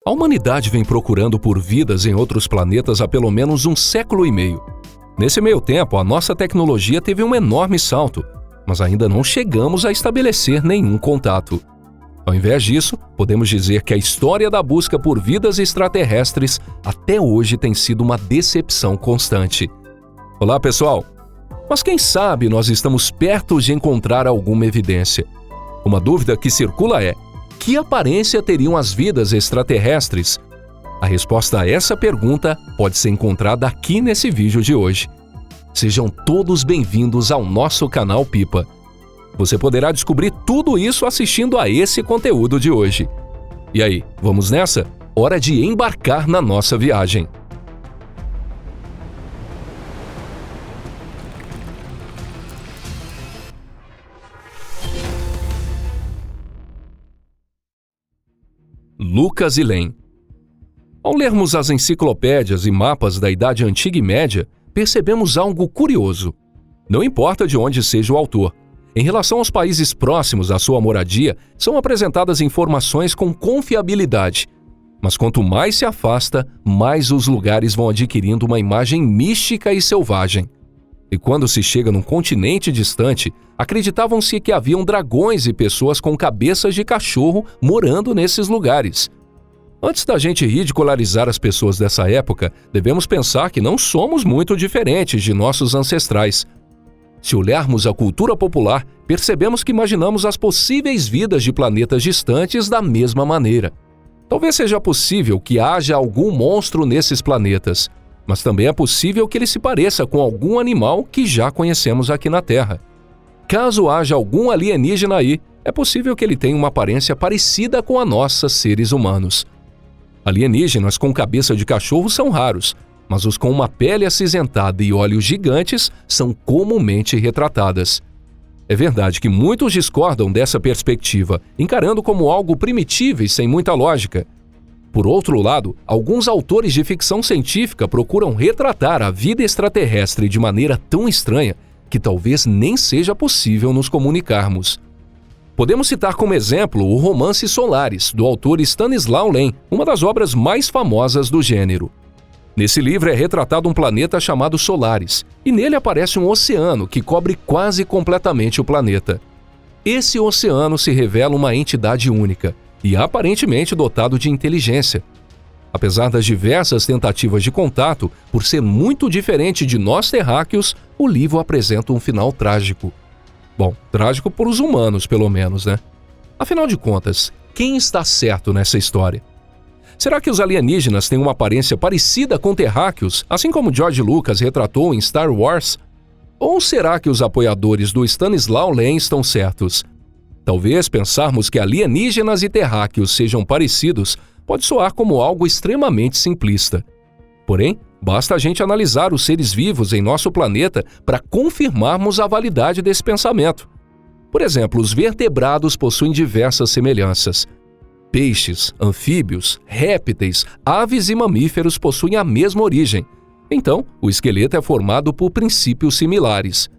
A humanidade vem procurando por vidas em outros planetas há pelo menos um século e meio. Nesse meio tempo, a nossa tecnologia teve um enorme salto, mas ainda não chegamos a estabelecer nenhum contato. Ao invés disso, podemos dizer que a história da busca por vidas extraterrestres até hoje tem sido uma decepção constante. Olá, pessoal! Mas quem sabe nós estamos perto de encontrar alguma evidência? Uma dúvida que circula é: que aparência teriam as vidas extraterrestres? A resposta a essa pergunta pode ser encontrada aqui nesse vídeo de hoje. Sejam todos bem-vindos ao nosso canal Pipa. Você poderá descobrir tudo isso assistindo a esse conteúdo de hoje. E aí, vamos nessa? Hora de embarcar na nossa viagem. Lucas e Lane. Ao lermos as enciclopédias e mapas da Idade Antiga e Média, percebemos algo curioso. Não importa de onde seja o autor, em relação aos países próximos à sua moradia, são apresentadas informações com confiabilidade. Mas quanto mais se afasta, mais os lugares vão adquirindo uma imagem mística e selvagem. E quando se chega num continente distante, acreditavam-se que haviam dragões e pessoas com cabeças de cachorro morando nesses lugares. Antes da gente ridicularizar as pessoas dessa época, devemos pensar que não somos muito diferentes de nossos ancestrais. Se olharmos a cultura popular, percebemos que imaginamos as possíveis vidas de planetas distantes da mesma maneira. Talvez seja possível que haja algum monstro nesses planetas, mas também é possível que ele se pareça com algum animal que já conhecemos aqui na Terra. Caso haja algum alienígena aí, é possível que ele tenha uma aparência parecida com a nossa, seres humanos. Alienígenas com cabeça de cachorro são raros, mas os com uma pele acinzentada e olhos gigantes são comumente retratadas. É verdade que muitos discordam dessa perspectiva, encarando como algo primitivo e sem muita lógica. Por outro lado, alguns autores de ficção científica procuram retratar a vida extraterrestre de maneira tão estranha que talvez nem seja possível nos comunicarmos. Podemos citar como exemplo o romance Solaris, do autor Stanislaw Lem, uma das obras mais famosas do gênero. Nesse livro é retratado um planeta chamado Solaris, e nele aparece um oceano que cobre quase completamente o planeta. Esse oceano se revela uma entidade única e aparentemente dotado de inteligência. Apesar das diversas tentativas de contato, por ser muito diferente de nós terráqueos, o livro apresenta um final trágico. Bom, trágico para os humanos, pelo menos, né? Afinal de contas, quem está certo nessa história? Será que os alienígenas têm uma aparência parecida com terráqueos, assim como George Lucas retratou em Star Wars? Ou será que os apoiadores do Stanislaw Lem estão certos? Talvez pensarmos que alienígenas e terráqueos sejam parecidos pode soar como algo extremamente simplista. Porém, basta a gente analisar os seres vivos em nosso planeta para confirmarmos a validade desse pensamento. Por exemplo, os vertebrados possuem diversas semelhanças. Peixes, anfíbios, répteis, aves e mamíferos possuem a mesma origem. Então, o esqueleto é formado por princípios similares.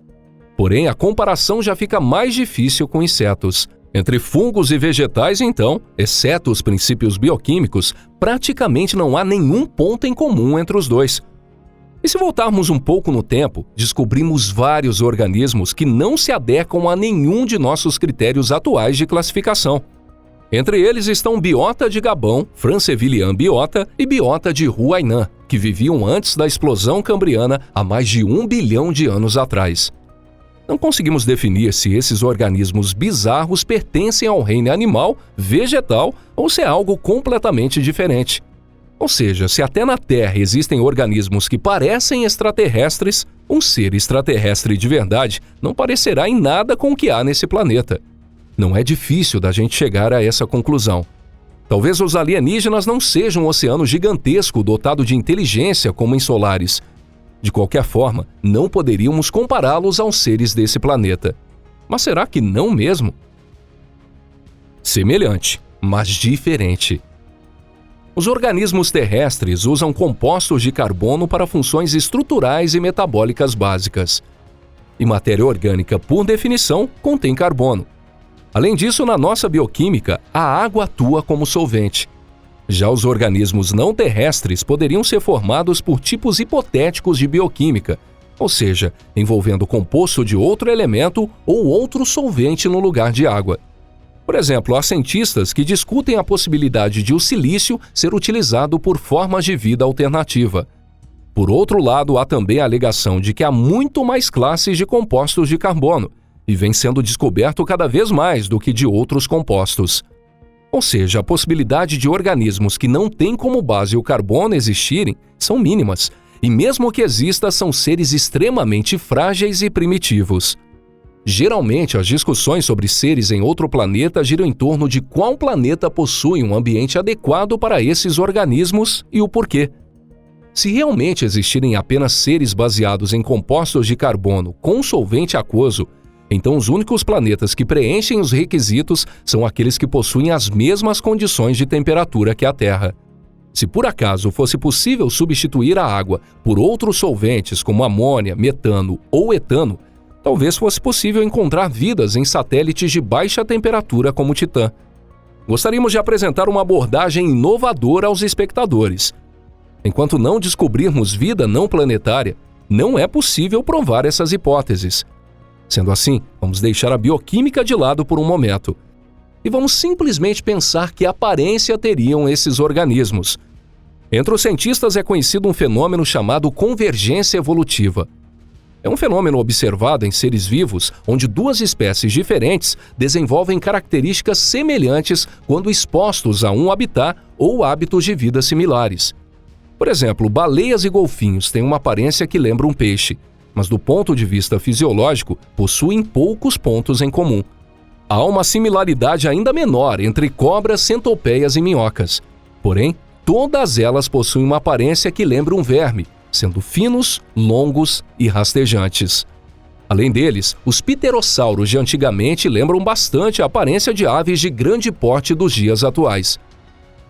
Porém, a comparação já fica mais difícil com insetos. Entre fungos e vegetais, então, exceto os princípios bioquímicos, praticamente não há nenhum ponto em comum entre os dois. E se voltarmos um pouco no tempo, descobrimos vários organismos que não se adequam a nenhum de nossos critérios atuais de classificação. Entre eles estão biota de Gabão, Francevilian biota e biota de Huainan, que viviam antes da explosão cambriana há mais de 1 bilhão de anos atrás. Não conseguimos definir se esses organismos bizarros pertencem ao reino animal, vegetal ou se é algo completamente diferente. Ou seja, se até na Terra existem organismos que parecem extraterrestres, um ser extraterrestre de verdade não parecerá em nada com o que há nesse planeta. Não é difícil da gente chegar a essa conclusão. Talvez os alienígenas não sejam um oceano gigantesco dotado de inteligência como em Solaris. De qualquer forma, não poderíamos compará-los aos seres desse planeta. Mas será que não mesmo? Semelhante, mas diferente. Os organismos terrestres usam compostos de carbono para funções estruturais e metabólicas básicas. E matéria orgânica, por definição, contém carbono. Além disso, na nossa bioquímica, a água atua como solvente. Já os organismos não terrestres poderiam ser formados por tipos hipotéticos de bioquímica, ou seja, envolvendo composto de outro elemento ou outro solvente no lugar de água. Por exemplo, há cientistas que discutem a possibilidade de o silício ser utilizado por formas de vida alternativa. Por outro lado, há também a alegação de que há muito mais classes de compostos de carbono, e vem sendo descoberto cada vez mais do que de outros compostos. Ou seja, a possibilidade de organismos que não têm como base o carbono existirem são mínimas, e mesmo que exista, são seres extremamente frágeis e primitivos. Geralmente, as discussões sobre seres em outro planeta giram em torno de qual planeta possui um ambiente adequado para esses organismos e o porquê. Se realmente existirem apenas seres baseados em compostos de carbono com solvente aquoso, então os únicos planetas que preenchem os requisitos são aqueles que possuem as mesmas condições de temperatura que a Terra. Se por acaso fosse possível substituir a água por outros solventes como amônia, metano ou etano, talvez fosse possível encontrar vidas em satélites de baixa temperatura como Titã. Gostaríamos de apresentar uma abordagem inovadora aos espectadores. Enquanto não descobrirmos vida não planetária, não é possível provar essas hipóteses. Sendo assim, vamos deixar a bioquímica de lado por um momento. E vamos simplesmente pensar que aparência teriam esses organismos. Entre os cientistas é conhecido um fenômeno chamado convergência evolutiva. É um fenômeno observado em seres vivos onde duas espécies diferentes desenvolvem características semelhantes quando expostos a um habitat ou hábitos de vida similares. Por exemplo, baleias e golfinhos têm uma aparência que lembra um peixe, mas do ponto de vista fisiológico, possuem poucos pontos em comum. Há uma similaridade ainda menor entre cobras, centopeias e minhocas. Porém, todas elas possuem uma aparência que lembra um verme, sendo finos, longos e rastejantes. Além deles, os pterossauros de antigamente lembram bastante a aparência de aves de grande porte dos dias atuais.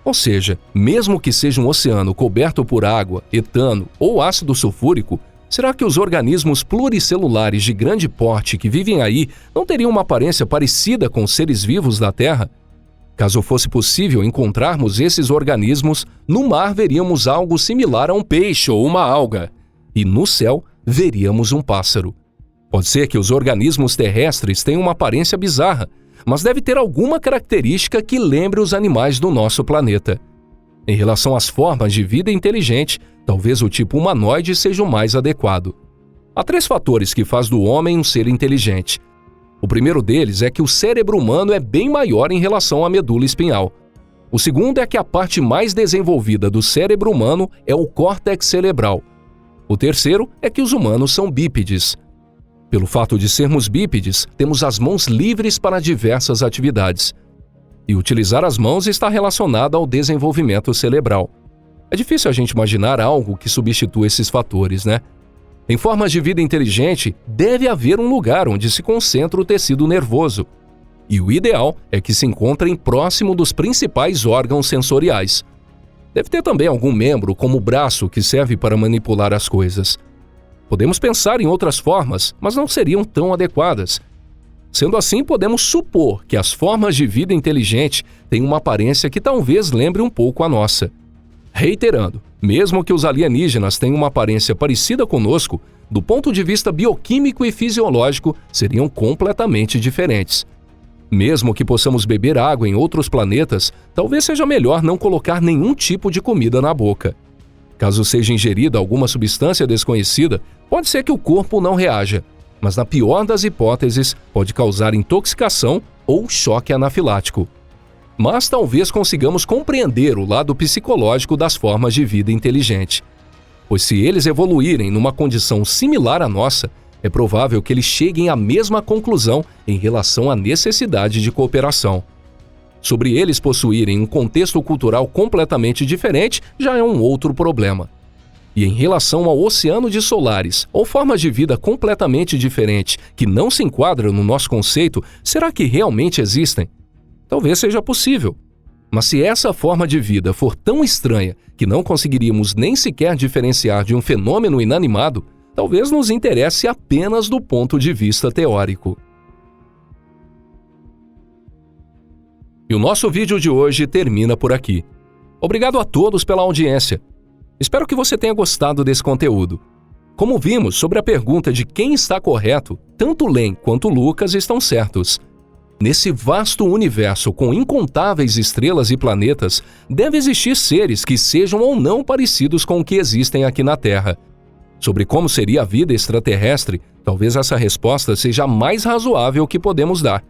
Ou seja, mesmo que seja um oceano coberto por água, etano ou ácido sulfúrico, será que os organismos pluricelulares de grande porte que vivem aí não teriam uma aparência parecida com os seres vivos da Terra? Caso fosse possível encontrarmos esses organismos, no mar veríamos algo similar a um peixe ou uma alga, e no céu veríamos um pássaro. Pode ser que os organismos terrestres tenham uma aparência bizarra, mas deve ter alguma característica que lembre os animais do nosso planeta. Em relação às formas de vida inteligente, talvez o tipo humanoide seja o mais adequado. Há 3 fatores que fazem do homem um ser inteligente. O primeiro deles é que o cérebro humano é bem maior em relação à medula espinhal. O segundo é que a parte mais desenvolvida do cérebro humano é o córtex cerebral. O terceiro é que os humanos são bípedes. Pelo fato de sermos bípedes, temos as mãos livres para diversas atividades. E utilizar as mãos está relacionado ao desenvolvimento cerebral. É difícil a gente imaginar algo que substitua esses fatores, né? Em formas de vida inteligente, deve haver um lugar onde se concentra o tecido nervoso. E o ideal é que se encontrem próximo dos principais órgãos sensoriais. Deve ter também algum membro, como o braço, que serve para manipular as coisas. Podemos pensar em outras formas, mas não seriam tão adequadas. Sendo assim, podemos supor que as formas de vida inteligente têm uma aparência que talvez lembre um pouco a nossa. Reiterando, mesmo que os alienígenas tenham uma aparência parecida conosco, do ponto de vista bioquímico e fisiológico, seriam completamente diferentes. Mesmo que possamos beber água em outros planetas, talvez seja melhor não colocar nenhum tipo de comida na boca. Caso seja ingerida alguma substância desconhecida, pode ser que o corpo não reaja, mas na pior das hipóteses, pode causar intoxicação ou choque anafilático. Mas talvez consigamos compreender o lado psicológico das formas de vida inteligente. Pois se eles evoluírem numa condição similar à nossa, é provável que eles cheguem à mesma conclusão em relação à necessidade de cooperação. Sobre eles possuírem um contexto cultural completamente diferente, já é um outro problema. E em relação ao oceano de solares, ou formas de vida completamente diferentes que não se enquadram no nosso conceito, será que realmente existem? Talvez seja possível. Mas se essa forma de vida for tão estranha que não conseguiríamos nem sequer diferenciar de um fenômeno inanimado, talvez nos interesse apenas do ponto de vista teórico. E o nosso vídeo de hoje termina por aqui. Obrigado a todos pela audiência. Espero que você tenha gostado desse conteúdo. Como vimos sobre a pergunta de quem está correto, tanto Len quanto Lucas estão certos. Nesse vasto universo com incontáveis estrelas e planetas, deve existir seres que sejam ou não parecidos com o que existem aqui na Terra. Sobre como seria a vida extraterrestre, talvez essa resposta seja a mais razoável que podemos dar.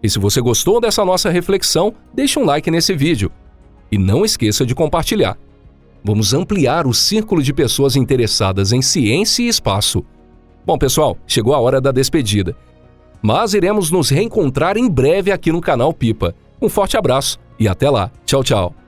E se você gostou dessa nossa reflexão, deixe um like nesse vídeo. E não esqueça de compartilhar. Vamos ampliar o círculo de pessoas interessadas em ciência e espaço. Bom, pessoal, chegou a hora da despedida. Mas iremos nos reencontrar em breve aqui no canal Pipa. Um forte abraço e até lá. Tchau, tchau.